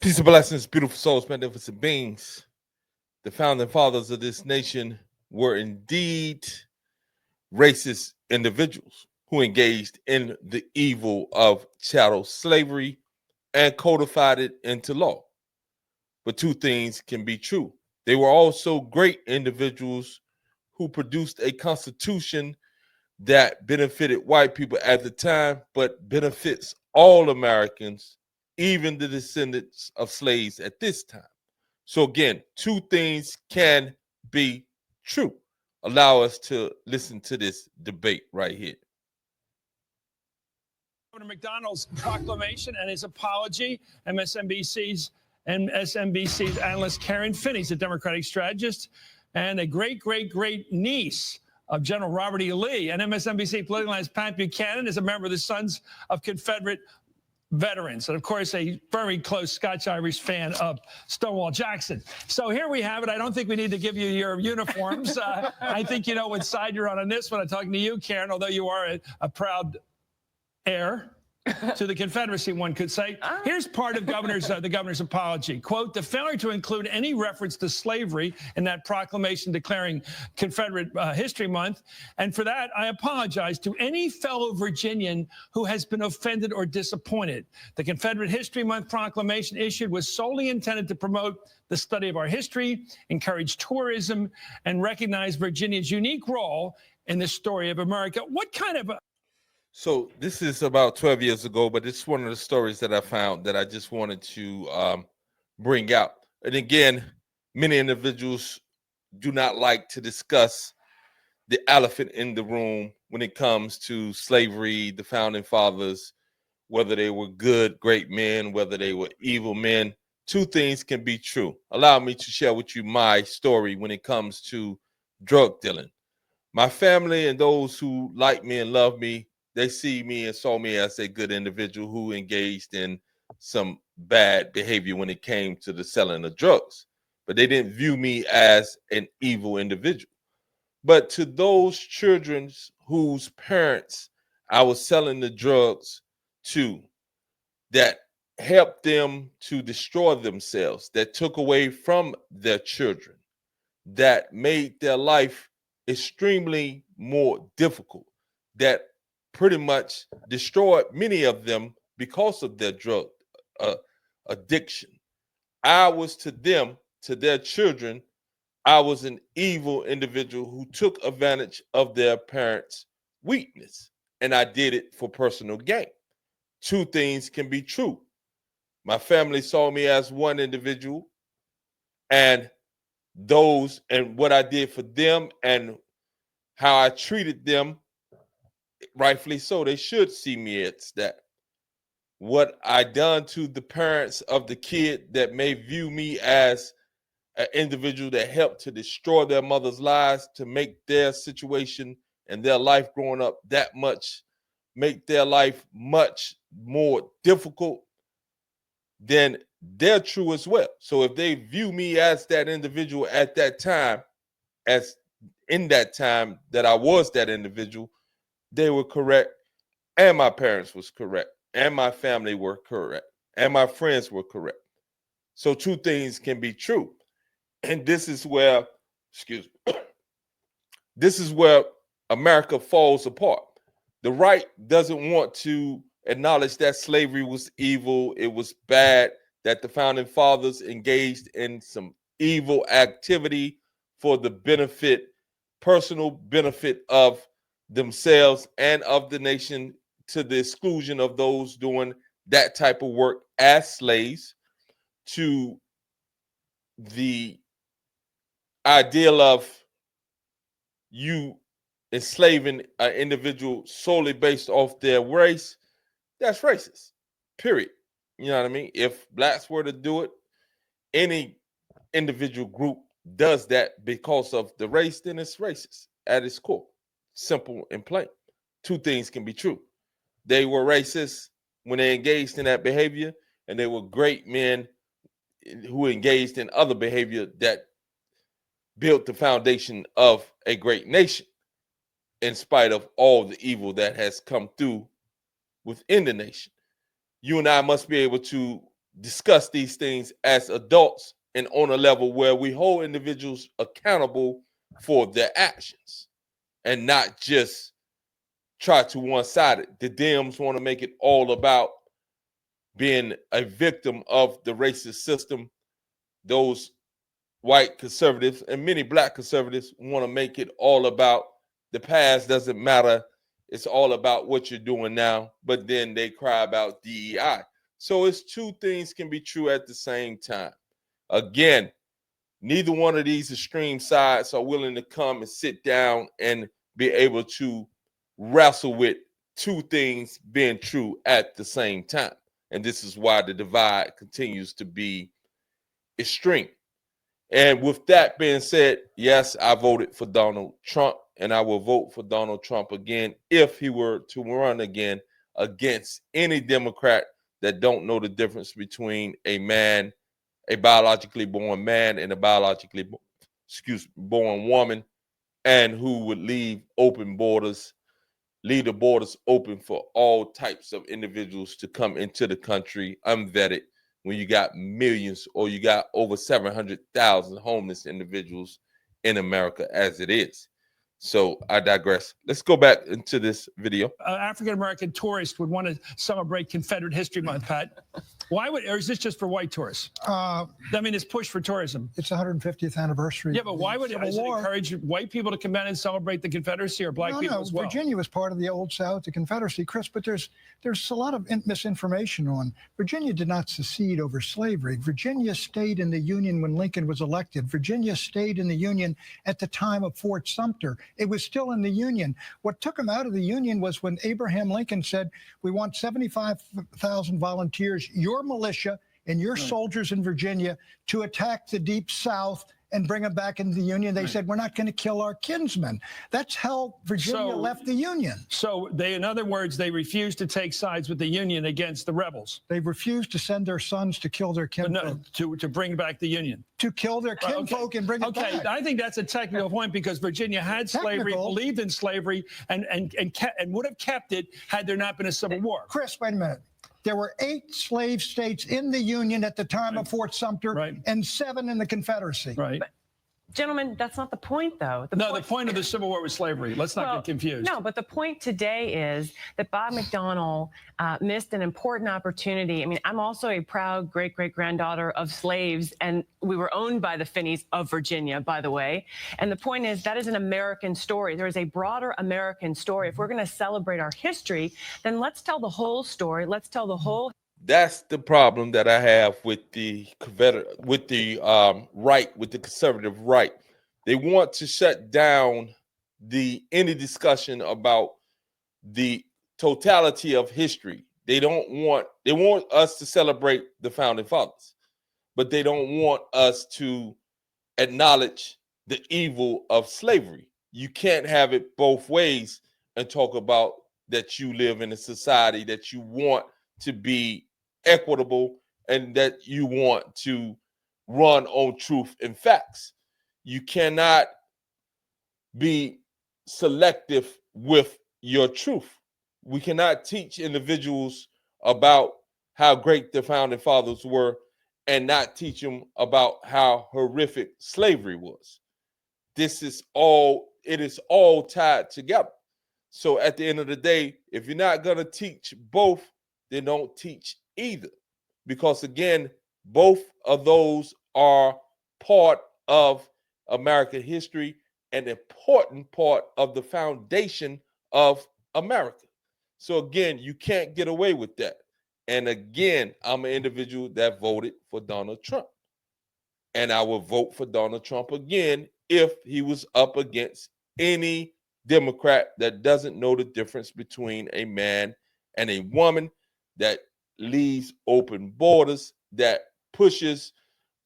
Peace and blessings, beautiful souls, magnificent beings. The founding fathers of this nation were indeed racist individuals who engaged in the evil of chattel slavery and codified it into law. But two things can be true. They were also great individuals who produced a constitution that benefited white people at the time, but benefits all Americans, even the descendants of slaves at this time. So, again, two things can be true. Allow us to listen to this debate right here. Governor McDonald's proclamation and his apology. MSNBC's analyst Karen Finney's a Democratic strategist and a great niece of General Robert E. Lee. And MSNBC political analyst Pat Buchanan is a member of the Sons of Confederate Veterans, and of course a very close Scotch-Irish fan of Stonewall Jackson. So here we have it. I don't think we need to give you your uniforms. I think you know what side you're on this one. I'm talking to you, Karen, although you are a proud heir to the Confederacy, one could say. Here's part of the governor's apology. Quote, the failure to include any reference to slavery in that proclamation declaring Confederate History Month. And for that, I apologize to any fellow Virginian who has been offended or disappointed. The Confederate History Month proclamation issued was solely intended to promote the study of our history, encourage tourism, and recognize Virginia's unique role in the story of America. What kind of So this is about 12 years ago, but it's one of the stories that I found that I just wanted to bring out. And again, many individuals do not like to discuss the elephant in the room when it comes to slavery, the founding fathers, whether they were good, great men, whether they were evil men. Two things can be true. Allow me to share with you my story when it comes to drug dealing. My family and those who like me and love me, they see me and saw me as a good individual who engaged in some bad behavior when it came to the selling of drugs. But they didn't view me as an evil individual. But to those children whose parents I was selling the drugs to, that helped them to destroy themselves, that took away from their children, that made their life extremely more difficult, that pretty much destroyed many of them because of their drug addiction. I was to them, to their children, I was an evil individual who took advantage of their parents' weakness, and I did it for personal gain. Two things can be true. My family saw me as one individual, and what I did for them and how I treated them, rightfully so, they should see me as that. What I done to the parents of the kid that may view me as an individual that helped to destroy their mother's lives, to make their situation and their life growing up that much, make their life much more difficult, then they're true as well. So if they view me as that individual at that time, as in that time that I was that individual, they were correct, and my parents was correct, and my family were correct, and my friends were correct. So two things can be true. And this is where, this is where America falls apart. The right doesn't want to acknowledge that slavery was evil, it was bad, that the founding fathers engaged in some evil activity for the benefit, personal benefit of themselves and of the nation, to the exclusion of those doing that type of work as slaves, to the ideal of you enslaving an individual solely based off their race. That's racist, period. You know what I mean? If blacks were to do it, any individual group does that because of the race, then it's racist at its core. Simple and plain. Two things can be true. They were racist when they engaged in that behavior, and they were great men who engaged in other behavior that built the foundation of a great nation, in spite of all the evil that has come through within the nation. You and I must be able to discuss these things as adults and on a level where we hold individuals accountable for their actions and not just try to one-sided. The Dems want to make it all about being a victim of the racist system. Those white conservatives and many black conservatives want to make it all about the past doesn't matter. It's all about what you're doing now. But then they cry about DEI. So it's two things can be true at the same time. Again, neither one of these extreme sides are willing to come and sit down and be able to wrestle with two things being true at the same time. And this is why the divide continues to be extreme. And with that being said, yes, I voted for Donald Trump, and I will vote for Donald Trump again if he were to run again against any Democrat that don't know the difference between a man, a biologically born man, and a biologically born woman, and who would leave the borders open for all types of individuals to come into the country unvetted when you got millions or you got over 700,000 homeless individuals in America as it is. So I digress. Let's go back into this video. African-American tourists would want to celebrate Confederate History Month, Pat. Why would, or is this just for white tourists? I mean, it's push for tourism. It's 150th anniversary. Yeah, but why would it encourage white people to come in and celebrate the Confederacy or black people as well? Virginia was part of the Old South, the Confederacy, Chris, but there's a lot of misinformation on. Virginia did not secede over slavery. Virginia stayed in the Union when Lincoln was elected. Virginia stayed in the Union at the time of Fort Sumter. It was still in the Union. What took them out of the Union was when Abraham Lincoln said, we want 75,000 volunteers, your militia and your soldiers in Virginia to attack the Deep South and bring them back into the Union. They said, we're not going to kill our kinsmen. That's how Virginia left the Union. So they, in other words, they refused to take sides with the Union against the rebels. They refused to send their sons to kill their kinfolk. No, to bring back the Union. To kill their kinfolk and bring it back. Okay, I think that's a technical point because Virginia had slavery, believed in slavery, and would have kept it had there not been a Civil War. Chris, wait a minute. There were 8 slave states in the Union at the time of Fort Sumter and 7 in the Confederacy. Right. But, gentlemen, that's not the point, though. The point of the Civil War was slavery. Let's not get confused. No, but the point today is that Bob McDonnell missed an important opportunity. I mean, I'm also a proud great-great-granddaughter of slaves, and we were owned by the Finneys of Virginia, by the way. And the point is that is an American story. There is a broader American story. If we're going to celebrate our history, then let's tell the whole story. Let's tell the whole. That's the problem that I have with the right, with the conservative right. They want to shut down any discussion about the totality of history. They want us to celebrate the founding fathers, but they don't want us to acknowledge the evil of slavery. You can't have it both ways and talk about that you live in a society that you want to be equitable and that you want to run on truth and facts. You cannot be selective with your truth. We cannot teach individuals about how great the founding fathers were and not teach them about how horrific slavery was. It is all tied together. So at the end of the day, if you're not going to teach both, then don't teach either. Because again, both of those are part of American history, an important part of the foundation of America. So again, you can't get away with that. And again, I'm an individual that voted for Donald Trump. And I will vote for Donald Trump again if he was up against any Democrat that doesn't know the difference between a man and a woman, that leaves open borders, that pushes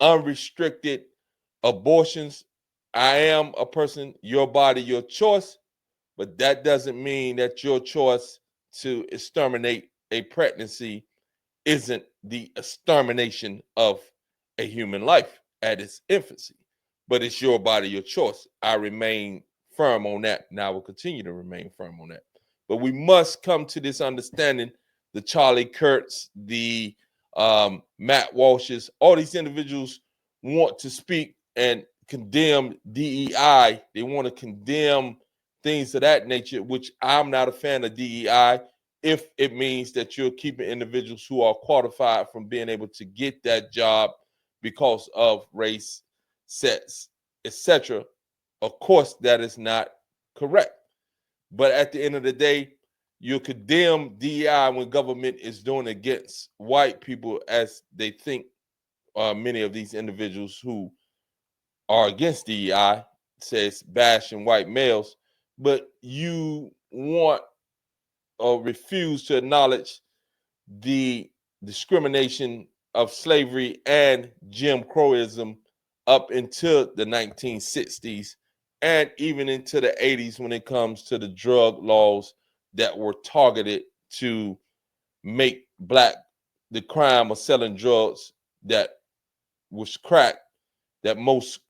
unrestricted abortions. I am a person, your body, your choice, but that doesn't mean that your choice to exterminate a pregnancy isn't the extermination of a human life at its infancy. But it's your body, your choice. I remain firm on that, and I will continue to remain firm on that. But we must come to this understanding, the Charlie Kirks, the Matt Walsh's, all these individuals want to speak and condemn DEI. They want to condemn things of that nature, which I'm not a fan of DEI if it means that you're keeping individuals who are qualified from being able to get that job because of race, sex, etc. Of course, that is not correct. But at the end of the day, you condemn DEI when government is doing against white people, as they think many of these individuals who are against DEI says bashing white males, but you want or refuse to acknowledge the discrimination of slavery and Jim Crowism up until the 1960s and even into the 80s when it comes to the drug laws that were targeted to make the crime of selling drugs that was crack that most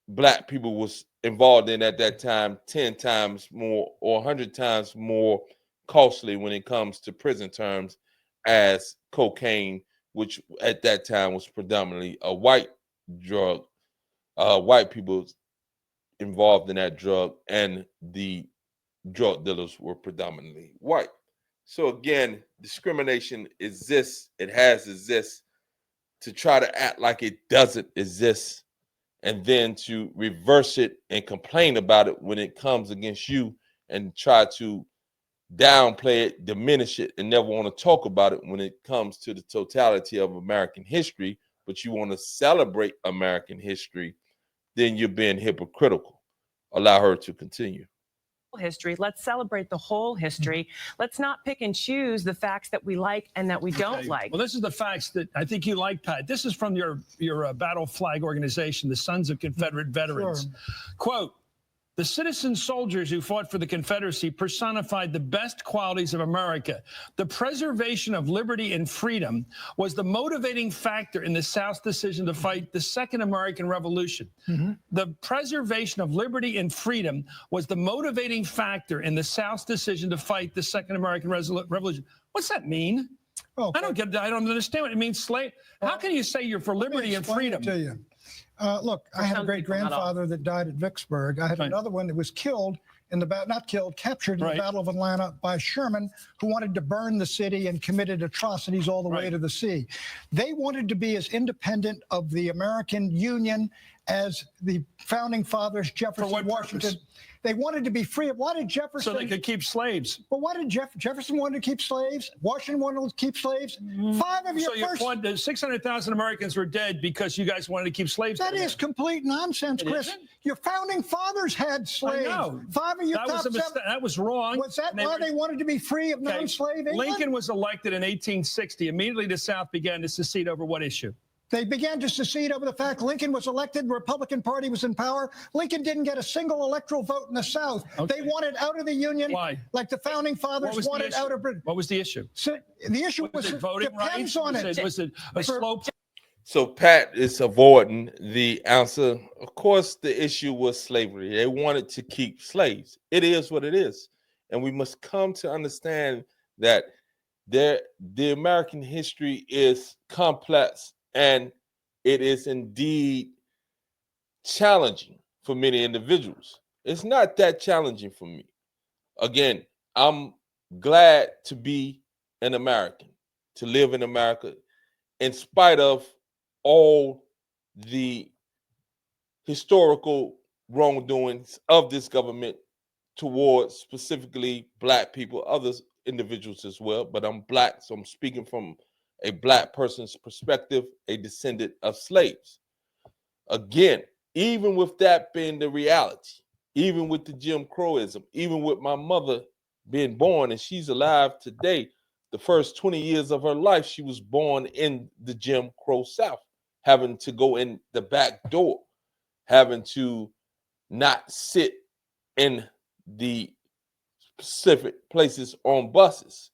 black people was involved in at that time 10 times more or 100 times more costly when it comes to prison terms as cocaine, which at that time was predominantly a white drug. White people involved in that drug, and the drug dealers were predominantly white. So again, discrimination exists. It has exists. To try to act like it doesn't exist and then to reverse it and complain about it when it comes against you and try to downplay it, diminish it, and never want to talk about it when it comes to the totality of American history, but you want to celebrate American history, then you're being hypocritical. Allow her to continue. History. Let's celebrate the whole history. Let's not pick and choose the facts that we like and that we don't like. Well, this is the facts that I think you like, Pat. This is from your battle flag organization, the Sons of Confederate Veterans. Sure. Quote, the citizen soldiers who fought for the Confederacy personified the best qualities of America. The preservation of liberty and freedom was the motivating factor in the South's decision to fight the Second American Revolution. Mm-hmm. The preservation of liberty and freedom was the motivating factor in the South's decision to fight the Second American Revolution. What's that mean? Oh, I don't get that. I don't understand what it means. Slave. How can you say you're for liberty and freedom? To you. Look, I had a great grandfather that died at Vicksburg. I had another one that was killed in the battle, not killed, captured in the Battle of Atlanta by Sherman, who wanted to burn the city and committed atrocities all the way to the sea. They wanted to be as independent of the American Union as the founding fathers, Jefferson, Washington. They wanted to be free. Why did Jefferson? So they could keep slaves. But why did Jefferson wanted to keep slaves? Washington wanted to keep slaves. Five of your first. 600,000 Americans were dead because you guys wanted to keep slaves. That is complete nonsense, Chris. Isn't? Your founding fathers had slaves. I know. Five of your top seven. That was wrong. Was that why they wanted to be free of non-slave England? Lincoln was elected in 1860. Immediately, the South began to secede over what issue? They began to secede over the fact Lincoln was elected, the Republican Party was in power. Lincoln didn't get a single electoral vote in the South. Okay. They wanted out of the Union. Why? Like the founding fathers wanted out of Britain. What was the issue? So the issue was it voting depends rights? on it. Was it a slow? So Pat is avoiding the answer. Of course, the issue was slavery. They wanted to keep slaves. It is what it is. And we must come to understand that the American history is complex. And it is indeed challenging for many individuals. It's not that challenging for me. Again, I'm glad to be an American, to live in America, in spite of all the historical wrongdoings of this government towards specifically Black people, other individuals as well. But I'm Black, so I'm speaking from a Black person's perspective, a descendant of slaves. Again, even with that being the reality, even with the Jim Crowism, even with my mother being born and she's alive today, the first 20 years of her life, she was born in the Jim Crow South, having to go in the back door, having to not sit in the specific places on buses.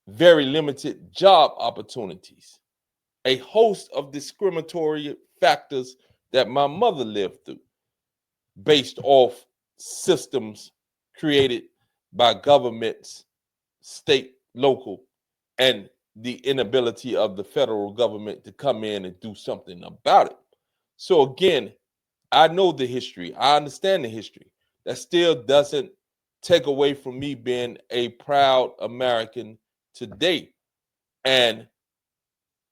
Very limited job opportunities, a host of discriminatory factors that my mother lived through based off systems created by governments, state, local, and the inability of the federal government to come in and do something about it. So again, I know the history. I understand the history. That still doesn't take away from me being a proud American today and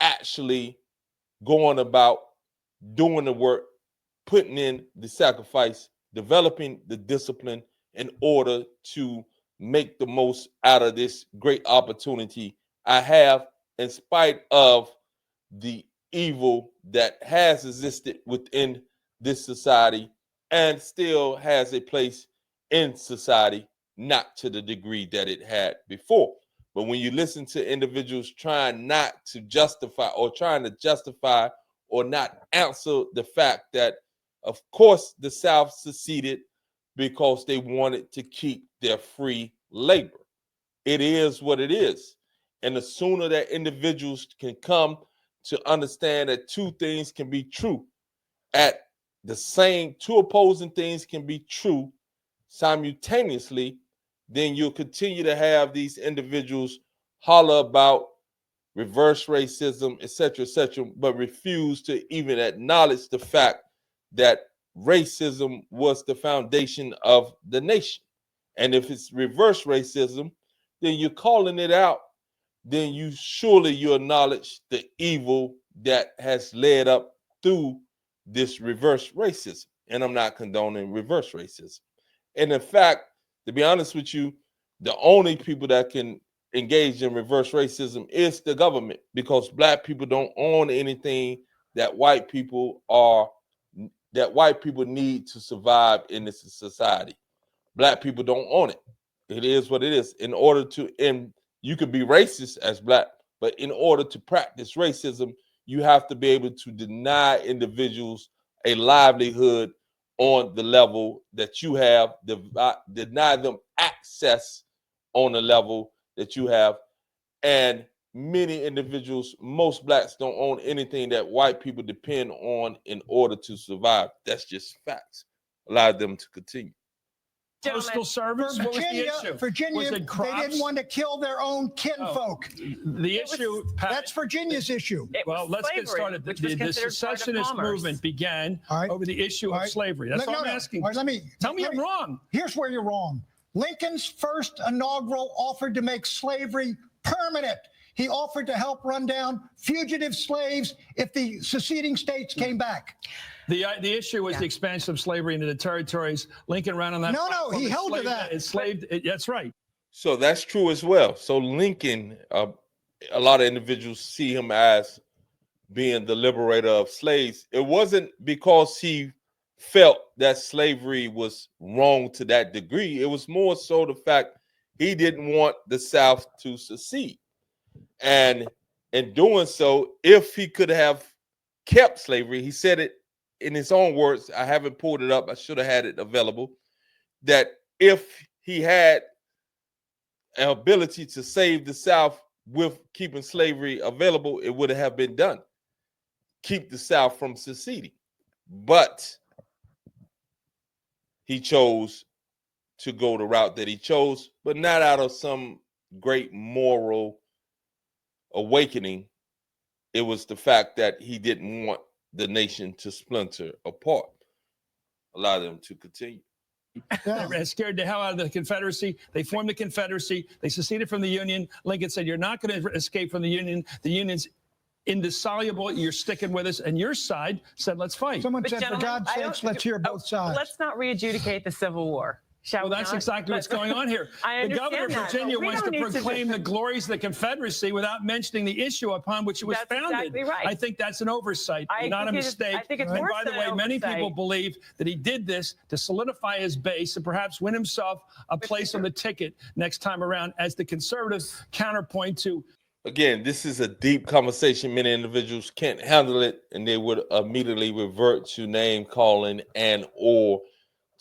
actually going about doing the work, putting in the sacrifice, developing the discipline in order to make the most out of this great opportunity I have, in spite of the evil that has existed within this society and still has a place in society, not to the degree that it had before. But when you listen to individuals trying not to justify or trying to justify or not answer the fact that, of course, the South seceded because they wanted to keep their free labor. It is what it is. And the sooner that individuals can come to understand that two things can be true at the same, two opposing things can be true simultaneously, then you'll continue to have these individuals holler about reverse racism, etc., but refuse to even acknowledge the fact that racism was the foundation of the nation. And if it's reverse racism, then you're calling it out. Then you acknowledge the evil that has led up through this reverse racism. And I'm not condoning reverse racism. And in fact, to be honest with you, the only people that can engage in reverse racism is the government, because black people don't own anything that white people need to survive in this society. Black people don't own it. It is what it is. And you could be racist as black, but in order to practice racism, you have to be able to deny individuals a livelihood on the level that you have, deny them access on the level that you have. And many individuals, most blacks, don't own anything that white people depend on in order to survive. That's just facts. Allow them to continue. Postal Service? What was the issue? Virginia, Was it they didn't crops? want to kill their own kinfolk. The issue, Pat, That's Virginia's issue. well, let's get started. The secessionist movement began over the issue of slavery. That's all I'm asking. Tell me I'm wrong. Here's where you're wrong. Lincoln's first inaugural offered to make slavery permanent. He offered to help run down fugitive slaves if the seceding states came back. The issue was the expansion of slavery into the territories. Lincoln ran on that. No, he held to that. That's right. So that's true as well. So Lincoln, a lot of individuals see him as being the liberator of slaves. It wasn't because he felt that slavery was wrong to that degree. It was more so the fact he didn't want the South to secede. And in doing so, if he could have kept slavery, he said it in his own words, I haven't pulled it up, I should have had it available, that if he had an ability to save the South with keeping slavery available, it would have been done. Keep the South from seceding. But he chose to go the route that he chose, but not out of some great moral awakening. It was the fact that he didn't want the nation to splinter apart. Allow them to continue. They scared the hell out of the Confederacy. They formed the Confederacy. They seceded from the Union. Lincoln said, you're not going to escape from the Union. The Union's indissoluble. You're sticking with us. And your side said, let's fight. Someone said, for God's sakes, let's hear both sides. Let's not re-adjudicate the Civil War. Well, that's exactly what's going on here. The governor of Virginia wants to proclaim the glories of the Confederacy without mentioning the issue upon which it was founded. Exactly right. I think that's an oversight, not a mistake. I think it's and worse by the than way, an many oversight. people believe that he did this to solidify his base and perhaps win himself a place on the ticket next time around as the conservative counterpoint to. Again, this is a deep conversation. Many individuals can't handle it, and they would immediately revert to name calling and or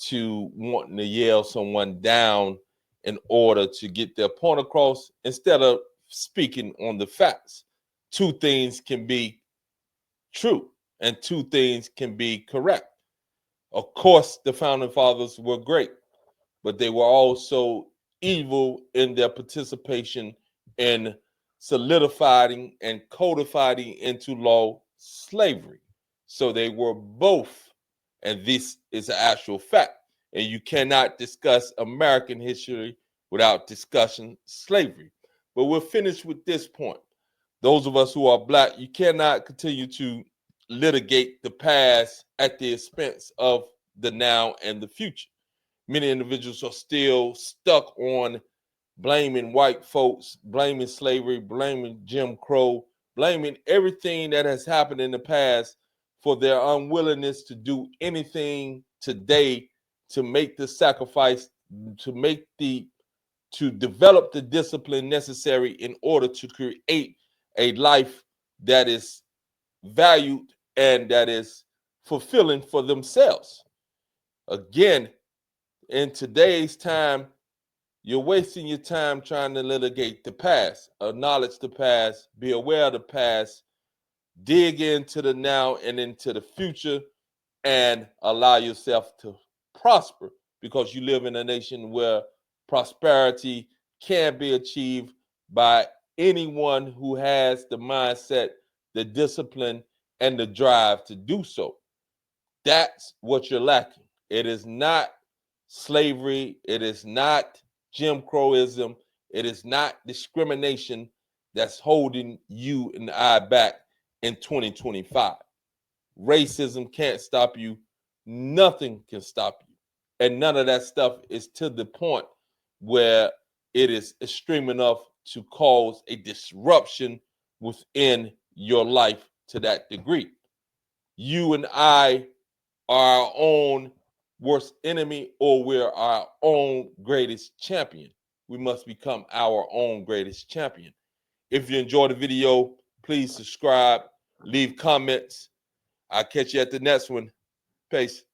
to wanting to yell someone down in order to get their point across instead of speaking on the facts. Two things can be true and two things can be correct. Of course, the founding fathers were great, but they were also evil in their participation in solidifying and codifying into law slavery. So they were both, and this is an actual fact. And you cannot discuss American history without discussing slavery. But we'll finish with this point. Those of us who are Black, you cannot continue to litigate the past at the expense of the now and the future. Many individuals are still stuck on blaming white folks, blaming slavery, blaming Jim Crow, blaming everything that has happened in the past for their unwillingness to do anything today to make the sacrifice, to develop the discipline necessary in order to create a life that is valued and that is fulfilling for themselves. Again, in today's time, you're wasting your time trying to litigate the past, acknowledge the past, be aware of the past, dig into the now and into the future, and allow yourself to prosper, because you live in a nation where prosperity can be achieved by anyone who has the mindset, the discipline, and the drive to do so. That's what you're lacking. It is not slavery. It is not Jim Crowism. It is not discrimination that's holding you and I back in 2025. Racism can't stop you. Nothing can stop you. And none of that stuff is to the point where it is extreme enough to cause a disruption within your life to that degree. You and I are our own worst enemy, or we're our own greatest champion. We must become our own greatest champion. If you enjoyed the video, please subscribe, leave comments. I'll catch you at the next one. Peace.